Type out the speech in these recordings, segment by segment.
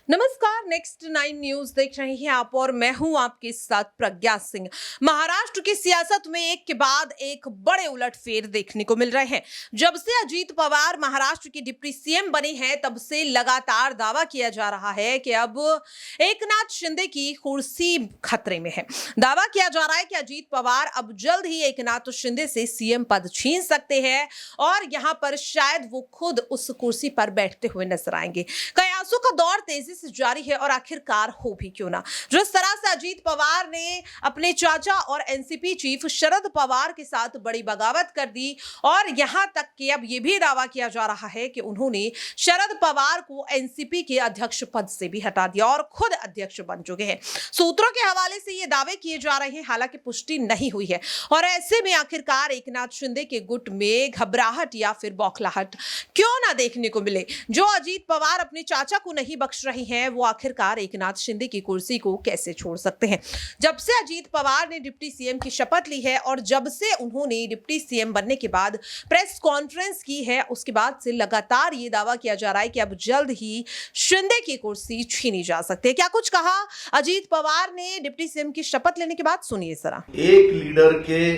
नमस्कार, next 9 news देख रहे हैं आप और मैं हूं आपके साथ प्रज्ञा सिंह। महाराष्ट्र की सियासत में एक के बाद एक बड़े उलटफेर देखने को मिल रहे हैं। जब से अजीत पवार महाराष्ट्र के डिप्टी सीएम बने हैं, तब से लगातार दावा किया जा रहा है कि अब एकनाथ शिंदे की कुर्सी खतरे में है। दावा किया जा रहा है कि अजीत पवार अब जल्द ही एकनाथ शिंदे से सीएम पद छीन सकते हैं और यहां पर शायद वो खुद उस कुर्सी पर बैठते हुए नजर आएंगे। कयासों का दौर तेजी से जारी है और आखिरकार हो भी क्यों ना। जिस तरह से अजीत पवार ने अपने चाचा और एनसीपी चीफ शरद पवार के साथ बड़ी बगावत कर दी और यहां तक कि अब यह भी दावा किया जा रहा है कि उन्होंने शरद पवार को एनसीपी के अध्यक्ष पद से भी हटा दिया और खुद अध्यक्ष बन चुके हैं। सूत्रों के हवाले से ये दावे किए जा रहे हैं, हालांकि पुष्टि नहीं हुई है। और ऐसे में आखिरकार एकनाथ शिंदे के गुट में घबराहट या फिर बौखलाहट क्यों ना देखने को मिले। जो अजीत पवार अपने चाचा को नहीं बख्श रही हैं, वो आखिरकार एकनाथ शिंदे की कुर्सी को कैसे छोड़ सकते हैं। जब से अजीत पवार ने डिप्टी सीएम की शपथ ली है और जब से उन्होंने डिप्टी सीएम बनने के बाद प्रेस कॉन्फ्रेंस की है, उसके बाद से लगातार ये दावा किया जा रहा है कि अब जल्द ही शिंदे की कुर्सी छीनी जा सकती है। क्या कुछ कहा अजीत पवार ने डिप्टी सीएम की शपथ लेने के बाद, सुनिए जरा। एक लीडर के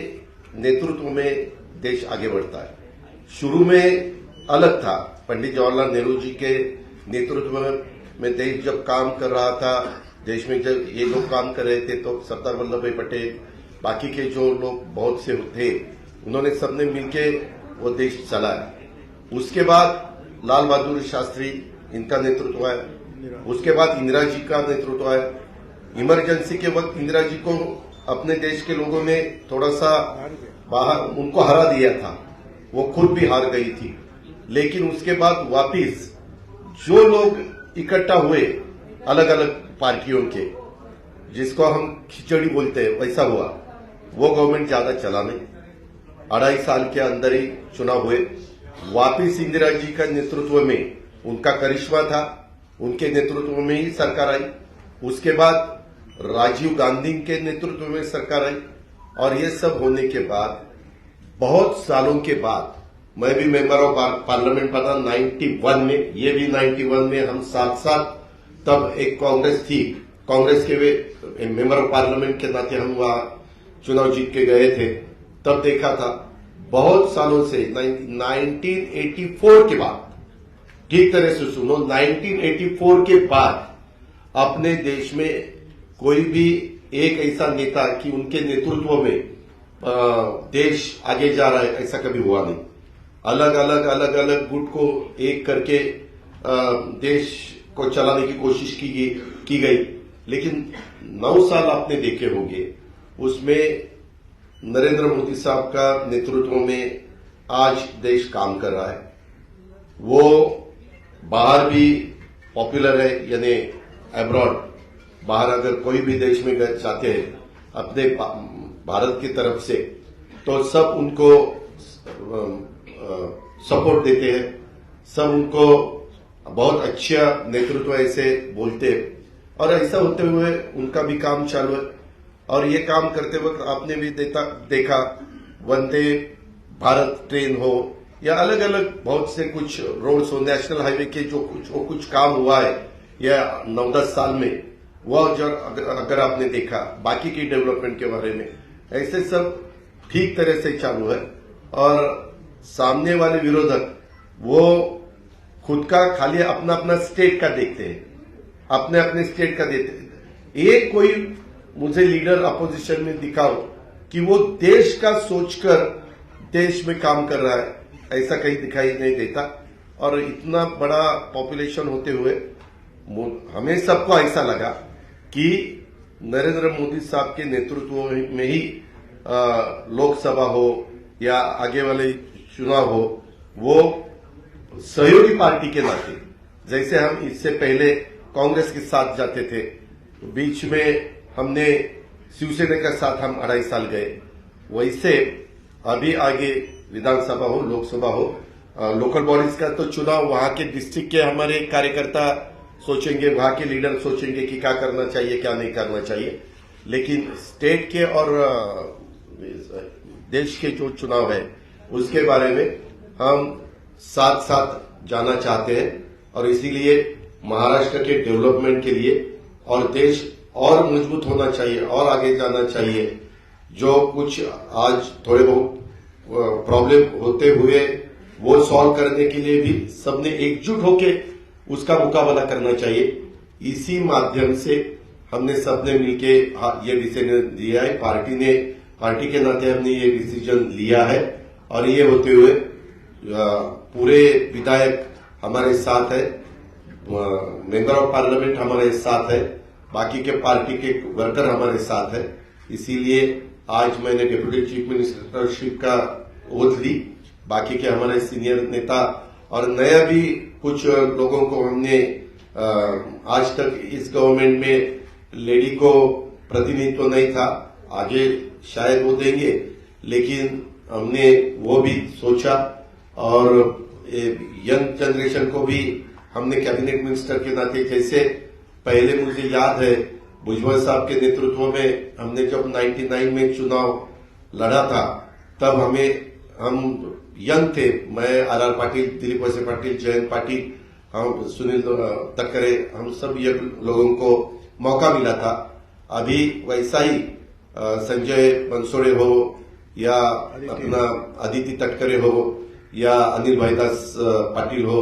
नेतृत्व में देश आगे बढ़ता है। शुरू में अलग था, पंडित जवाहरलाल नेहरू जी के नेतृत्व में देश जब काम कर रहा था, देश में जब ये लोग काम कर रहे थे तो सरदार वल्लभ भाई पटेल, बाकी के जो लोग बहुत से थे, उन्होंने सबने मिलके वो देश चलाया। उसके बाद लाल बहादुर शास्त्री, इनका नेतृत्व है। उसके बाद इंदिरा जी का नेतृत्व है। इमरजेंसी के वक्त इंदिरा जी को अपने देश के लोगों ने थोड़ा सा बाहर उनको हरा दिया था, वो खुद भी हार गई थी। लेकिन उसके बाद वापिस जो लोग इकट्ठा हुए अलग अलग पार्टियों के, जिसको हम खिचड़ी बोलते हैं, वैसा हुआ। वो गवर्नमेंट ज्यादा चला नहीं, 2.5 साल के अंदर ही चुनाव हुए। वापिस इंदिरा जी का नेतृत्व में उनका करिश्मा था, उनके नेतृत्व में ही सरकार आई। उसके बाद राजीव गांधी के नेतृत्व में सरकार आई और ये सब होने के बाद बहुत सालों के बाद मैं भी मेंबर ऑफ पार्लियामेंट बना 91 में, ये भी 91 में, हम साथ साथ, तब एक कांग्रेस थी, कांग्रेस के वे मेंबर ऑफ पार्लियामेंट के नाते हम वहां चुनाव जीत के गए थे। तब देखा था बहुत सालों से 1984 के बाद, ठीक तरह से सुनो, 1984 के बाद अपने देश में कोई भी एक ऐसा नेता कि उनके नेतृत्व में देश आगे जा रहा है, ऐसा कभी हुआ नहीं। अलग अलग गुट को एक करके देश को चलाने की कोशिश की गई। लेकिन 9 साल आपने देखे होंगे, उसमें नरेंद्र मोदी साहब का नेतृत्व में आज देश काम कर रहा है। वो बाहर भी पॉपुलर है, यानी अब्रॉड, बाहर अगर कोई भी देश में जाते हैं अपने भारत की तरफ से, तो सब उनको सपोर्ट देते हैं, सब उनको बहुत अच्छा नेतृत्व ऐसे बोलते हैं। और ऐसा होते हुए उनका भी काम चालू है। और ये काम करते वक्त आपने भी देखा वंदे भारत ट्रेन हो या अलग अलग बहुत से कुछ रोड्स हो, नेशनल हाईवे के जो कुछ काम हुआ है या 9-10 साल में, वह जो अगर आपने देखा, बाकी की डेवलपमेंट के बारे में, ऐसे सब ठीक तरह से चालू है। और सामने वाले विरोधक वो खुद का खाली अपना अपना स्टेट का देखते हैं, अपने अपने स्टेट का देखते हैं। एक कोई मुझे लीडर अपोजिशन में दिखाओ कि वो देश का सोचकर देश में काम कर रहा है, ऐसा कहीं दिखाई नहीं देता। और इतना बड़ा पॉपुलेशन होते हुए हमें सबको ऐसा लगा कि नरेंद्र मोदी साहब के नेतृत्व में ही लोकसभा हो या आगे वाले चुनाव हो, वो सहयोगी पार्टी के नाते, जैसे हम इससे पहले कांग्रेस के साथ जाते थे, बीच में हमने शिवसेना के साथ हम 2.5 साल गए, वैसे अभी आगे विधानसभा हो, लोकसभा हो, लोकल बॉडीज का तो चुनाव वहां के डिस्ट्रिक्ट के हमारे कार्यकर्ता सोचेंगे, वहां के लीडर सोचेंगे कि क्या करना चाहिए क्या नहीं करना चाहिए। लेकिन स्टेट के और देश के जो चुनाव है उसके बारे में हम साथ साथ जाना चाहते हैं और इसीलिए महाराष्ट्र के डेवलपमेंट के लिए और देश और मजबूत होना चाहिए और आगे जाना चाहिए। जो कुछ आज थोड़े बहुत प्रॉब्लम होते हुए वो सॉल्व करने के लिए भी सबने एकजुट होके उसका मुकाबला करना चाहिए। इसी माध्यम से हमने सबने मिलके ये डिसीजन लिया है। पार्टी के नाते हमने ये डिसीजन लिया है और ये होते हुए पूरे विधायक हमारे साथ है, मेंबर ऑफ पार्लियामेंट हमारे साथ है, बाकी के पार्टी के वर्कर हमारे साथ है। इसीलिए आज मैंने डिप्टी चीफ मिनिस्टरशिप का ओथ ली। बाकी के हमारे सीनियर नेता और नया भी कुछ लोगों को हमने आज तक इस गवर्नमेंट में लेडी को प्रतिनिधित्व नहीं था, आगे शायद वो देंगे, लेकिन हमने वो भी सोचा और यंग जनरेशन को भी हमने कैबिनेट मिनिस्टर के नाते, जैसे पहले मुझे याद है भुजबल साहब के नेतृत्व में हमने जब 99 में चुनाव लड़ा था तब हम यंग थे, मैं आर पाटिल, दिलीप वळसे पाटिल, जयंत पाटिल, हम सुनील तक्करे, हम सब ये लोगों को मौका मिला था। अभी वैसा ही संजय बनसोड़े हो या अपना अदिति तटकरे हो या अनिल भाईदास पाटिल हो,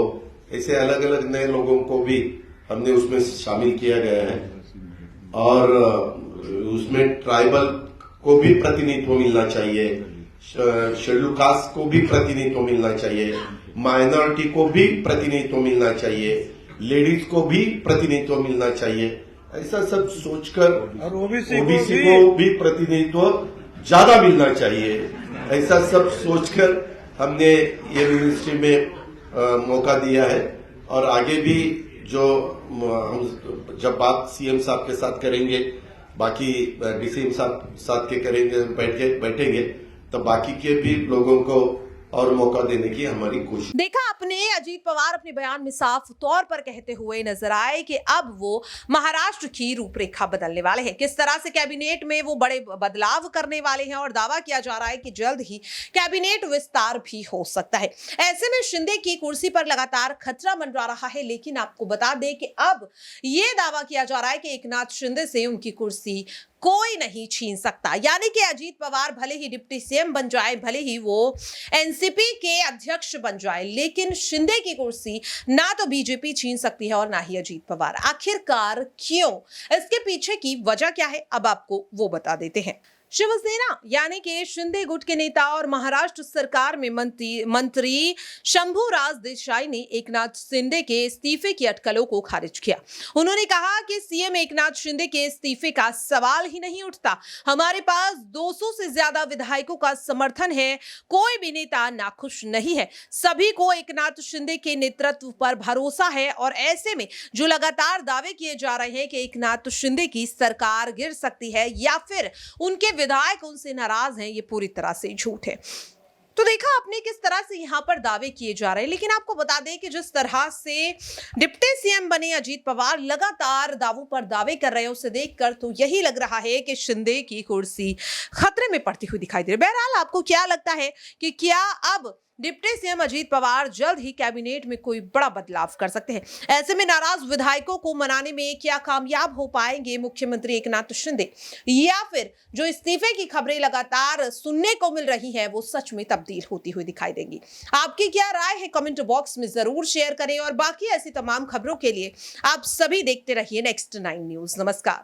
ऐसे अलग अलग नए लोगों को भी हमने उसमें शामिल किया गया है और उसमें ट्राइबल को भी प्रतिनिधित्व मिलना चाहिए, शेड्यूल कास्ट को भी प्रतिनिधित्व मिलना चाहिए, माइनॉरिटी को भी प्रतिनिधित्व मिलना चाहिए, लेडीज को भी प्रतिनिधित्व मिलना चाहिए। ऐसा सब सोचकर और ओबीसी को भी प्रतिनिधित्व ज्यादा मिलना चाहिए। ऐसा सब सोचकर हमने ये मिनिस्ट्री में मौका दिया है और आगे भी जो हम जब बात सीएम साहब के साथ करेंगे, बाकी डीसीएम साहब साथ के करेंगे, बैठेंगे तो बाकी के भी लोगों को और मौका देने की हमारी कोशिश। देखा आपने, अजीत पवार अपने बयान में साफ तौर पर कहते हुए नजर आए कि अब वो महाराष्ट्र की रूपरेखा बदलने वाले हैं। किस तरह से कैबिनेट में वो बड़े बदलाव करने वाले हैं और दावा किया जा रहा है कि जल्द ही कैबिनेट विस्तार भी हो सकता है। ऐसे में शिंदे की कुर्सी पर लगातार खतरा मंडरा रहा है, लेकिन आपको बता दें कि अब ये दावा किया जा रहा है कि एकनाथ शिंदे से उनकी कुर्सी कोई नहीं छीन सकता। यानी कि अजीत पवार भले ही डिप्टी सीएम बन जाए, भले ही वो एनसीपी के अध्यक्ष बन जाए, लेकिन शिंदे की कुर्सी ना तो बीजेपी छीन सकती है और ना ही अजीत पवार। आखिरकार क्यों? इसके पीछे की वजह क्या है, अब आपको वो बता देते हैं। शिवसेना यानी कि शिंदे गुट के नेता और महाराष्ट्र सरकार में मंत्री शंभूराज देसाई ने एकनाथ शिंदे के इस्तीफे की अटकलों को खारिज किया। उन्होंने कहा कि सीएम एकनाथ शिंदे के इस्तीफे का सवाल ही नहीं उठता। हमारे पास 200 से ज्यादा विधायकों का समर्थन है, कोई भी नेता नाखुश नहीं है, सभी को एकनाथ शिंदे के नेतृत्व पर भरोसा है और ऐसे में जो लगातार दावे किए जा रहे हैं कि एकनाथ शिंदे की सरकार गिर सकती है या फिर उनके विधायक उनसे नाराज हैं, ये पूरी तरह से झूठ है। तो देखा आपने किस तरह से यहां पर दावे किए जा रहे हैं, लेकिन आपको बता दें कि जिस तरह से डिप्टी सीएम बने अजीत पवार लगातार दावों पर दावे कर रहे हैं, उसे देखकर तो यही लग रहा है कि शिंदे की कुर्सी खतरे में पड़ती हुई दिखाई दे रही है। बहरहाल आपको क्या लगता है कि क्या अब डिप्टी सीएम अजीत पवार जल्द ही कैबिनेट में कोई बड़ा बदलाव कर सकते हैं? ऐसे में नाराज विधायकों को मनाने में क्या कामयाब हो पाएंगे मुख्यमंत्री एकनाथ शिंदे, या फिर जो इस्तीफे की खबरें लगातार सुनने को मिल रही हैं वो सच में तब्दील होती हुई दिखाई देंगी? आपकी क्या राय है कमेंट बॉक्स में जरूर शेयर करें और बाकी ऐसी तमाम खबरों के लिए आप सभी देखते रहिए नेक्स्ट 9 न्यूज। नमस्कार।